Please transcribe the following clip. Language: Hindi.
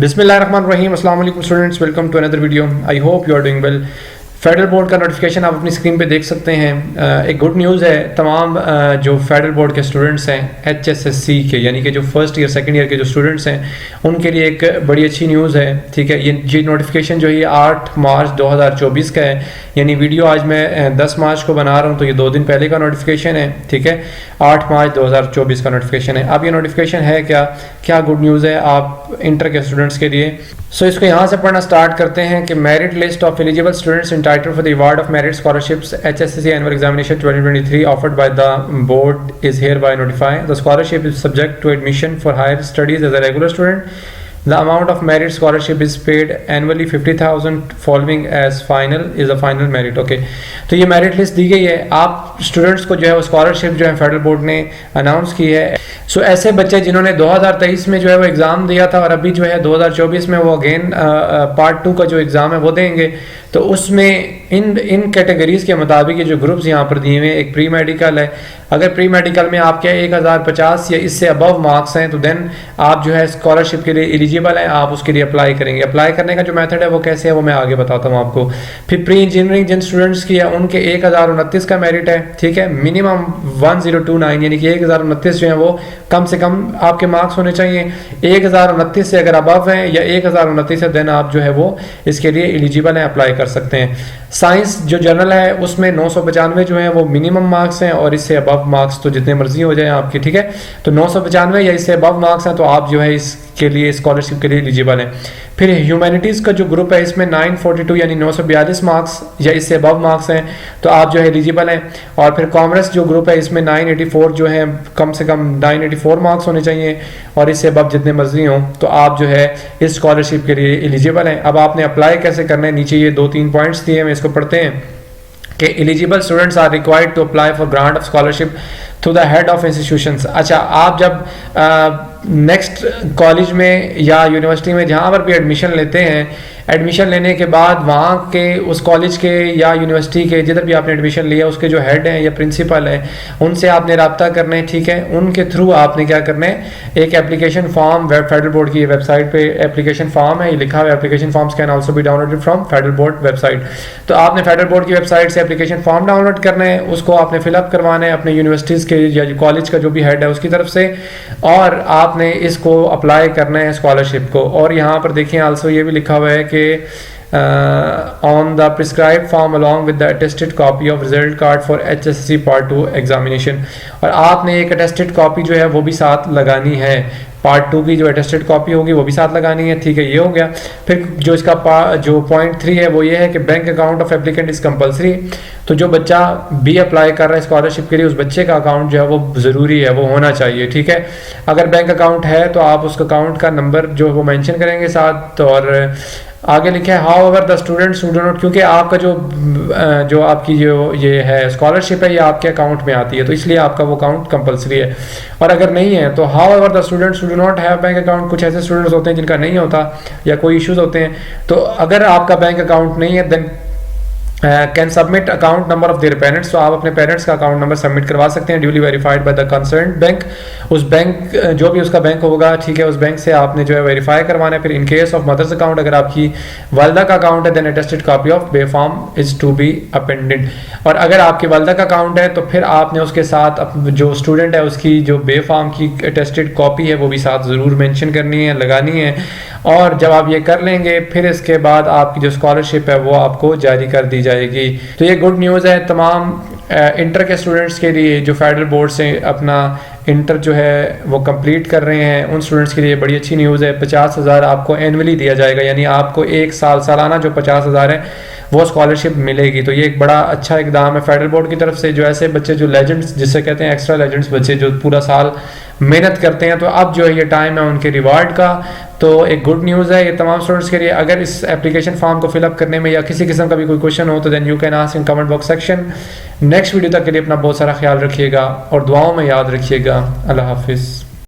बिस्मिल्लाहिर्रहमानिर्रहीम अस्सलाम वालेकुम students, welcome to another video. I hope you are doing well. Federal board का नोटिफिकेशन आप अपनी स्क्रीन पे देख सकते हैं। एक गुड न्यूज़ है तमाम जो फेडरल बोर्ड के स्टूडेंट्स हैं HSSC के, यानी कि जो फर्स्ट ईयर सेकंड ईयर के जो स्टूडेंट्स हैं उनके लिए एक बड़ी अच्छी न्यूज़ है। ठीक है, ये नोटिफिकेशन जो है 8 मार्च 2024 का है, यानी वीडियो आज मैं 10 मार्च को बना रहा हूँ, तो ये 2 दिन पहले का नोटिफिकेशन है। ठीक है, 8 मार्च 2024 का नोटिफिकेशन है। अब ये नोटिफिकेशन है क्या गुड न्यूज़ है आप इंटर के स्टूडेंट्स के लिए। सो इसको यहाँ से पढ़ना स्टार्ट करते हैं कि merit list of eligible students entitled for the award of merit scholarships HSSC annual examination 2023 offered by the board is hereby notified. The scholarship is subject to admission for higher studies as a regular student. The amount of merit scholarship is paid annually 50,000 following as final is a final merit. Okay, तो ये मेरिट लिस्ट दी गई है। आप स्टूडेंट्स को जो है वो स्कॉलरशिप जो है फेडरल बोर्ड ने अनाउंस की है। सो ऐसे बच्चे जिन्होंने 2023 में जो है वो एग्ज़ाम दिया था और अभी जो है 2024 में वो अगेन पार्ट 2 का जो एग्ज़ाम है वो देंगे, तो उसमें इन कैटेगरीज के मुताबिक ये जो ग्रुप्स यहाँ पर दिए हुए हैं, एक प्री मेडिकल है। अगर प्री मेडिकल में आपके 1050 या इससे अबव मार्क्स हैं तो देन आप जो है स्कॉलरशिप के लिए एलिजिबल हैं, आप उसके लिए अप्लाई करेंगे। अप्लाई करने का जो मेथड है वो कैसे है वो मैं आगे बताता हूँ आपको। फिर प्री इंजीनियरिंग जिन स्टूडेंट्स की है उनके 1029 का मेरिट है। ठीक है, मिनिमम 1029 यानी कि 1029 जो है वो कम से कम आपके मार्क्स होने चाहिए। 1029 से अगर अबव हैं या 1029 है देन आप जो है वो इसके लिए एलिजिबल हैं, अप्लाई कर सकते हैं। साइंस जो जनरल है उसमें 995 जो है वो मिनिमम मार्क्स हैं और इससे अबव मार्क्स तो जितने मर्जी हो जाए आपके। ठीक है, तो 995 या इससे अबव मार्क्स हैं तो आप जो है इसके लिए स्कॉलरशिप के लिए एलिजिबल हैं। फिर ह्यूमैनिटीज़ का जो ग्रुप है इसमें 942 यानी 942 मार्क्स या इससे अबव मार्क्स हैं तो आप जो है एलिजिबल हैं। और फिर कॉमर्स जो ग्रुप है इसमें 984 जो है कम से कम 984 मार्क्स होने चाहिए और इससे अबव जितने मर्जी हों तो आप जो है इस स्कॉलरशिप के लिए एलिजिबल हैं। अब आपने अप्लाई कैसे करना है, नीचे ये 2-3 पॉइंट्स दिए हैं, इसको पढ़ते हैं कि eligible students are required to apply for grant of scholarship through the head of institutions. अच्छा, आप जब नेक्स्ट कॉलेज में या यूनिवर्सिटी में जहाँ पर भी एडमिशन लेते हैं, एडमिशन लेने के बाद वहाँ के उस कॉलेज के या यूनिवर्सिटी के जिधर भी आपने एडमिशन लिया उसके जो हेड हैं या प्रिंसिपल हैं उनसे आपने रब्ता करना है। ठीक है, उनके थ्रू आपने क्या करना है, एक एप्लीकेशन फॉर्म फेडरल बोर्ड की वेबसाइट पे एप्लीकेशन फॉर्म है, ये लिखा हुआ है application forms can also be downloaded from federal board website. तो आपने फेडरल बोर्ड की वेबसाइट से एप्लीकेशन फॉर्म डाउनलोड करना है, उसको आपने फिलअप करवाना है अपने यूनिवर्सिटीज़ के या कॉलेज का जो भी हेड है उसकी तरफ से, और आपने इसको अप्लाई करना है स्कॉलरशिप को। और यहाँ पर देखिए आल्सो ये भी लिखा हुआ है कि on the prescribed form along with the attested copy of result card for HSSC Part 2 examination। और आपने एक attested copy जो है वो भी साथ लगानी है, पार्ट 2 की जो अटेस्टेड कॉपी होगी वो भी साथ लगानी है। ठीक है, ये हो गया। फिर जो इसका जो पॉइंट 3 है वो ये है कि bank account of applicant is compulsory. तो जो बच्चा भी अप्लाई कर रहा है स्कॉलरशिप के लिए उस बच्चे का अकाउंट जो है वो ज़रूरी है, वो होना चाहिए। ठीक है, अगर बैंक अकाउंट है तो आप उस अकाउंट का नंबर जो वो मेंशन करेंगे साथ। और आगे लिखा है how ever the students who do not, क्योंकि आपका जो आपकी जो ये है स्कॉलरशिप है ये आपके अकाउंट में आती है तो इसलिए आपका वो अकाउंट कंपलसरी है। और अगर नहीं है तो how ever the students who do not have bank account, कुछ ऐसे स्टूडेंट्स होते हैं जिनका नहीं होता या कोई इश्यूज होते हैं, तो अगर आपका बैंक अकाउंट नहीं है then can submit account number of their parents. तो आप अपने पेरेंट्स का अकाउंट नंबर सबमिट करवा सकते हैं duly verified by the concern bank. उस बैंक जो भी उसका बैंक होगा, ठीक है, उस बैंक से आपने जो है वेरीफाई करवाना है। फिर in case of mother's account, अगर आपकी वालदा का अकाउंट है then attested copy of B form is to be appended. और अगर आपकी वालदा का अकाउंट है तो फिर आपने उसके साथ जो स्टूडेंट है उसकी जो बे फॉर्म की अटेस्टेड कॉपी है वो भी साथ ज़रूर मेंशन करनी है, लगानी है। और जब आप ये कर लेंगे फिर इसके बाद आपकी जो स्कॉलरशिप है वो आपको जारी कर दी जाएगी। तो ये गुड न्यूज़ है तमाम इंटर के स्टूडेंट्स के लिए जो फेडरल बोर्ड से अपना इंटर जो है वो कंप्लीट कर रहे हैं, उन स्टूडेंट्स के लिए बड़ी अच्छी न्यूज़ है। 50,000 आपको एनुअली दिया जाएगा, यानी आपको एक सालाना जो 50,000 है वो स्कॉलरशिप मिलेगी। तो ये एक बड़ा अच्छा इकदाम है फेडरल बोर्ड की तरफ से। जो ऐसे बच्चे जो लेजेंड्स जिसे कहते हैं एक्स्ट्रा लेजेंड्स बच्चे जो पूरा साल मेहनत करते हैं, तो अब जो है ये टाइम है उनके रिवार्ड का। तो एक गुड न्यूज़ है ये तमाम स्टूडेंट्स के लिए। अगर इस एप्लीकेशन फॉर्म को फिलअप करने में या किसी किस्म का भी कोई क्वेश्चन हो तो then you can ask in comment box section. Next video तक के लिए अपना बहुत सारा ख्याल रखिएगा और दुआओं में याद रखिएगा। अल्लाह हाफिज़।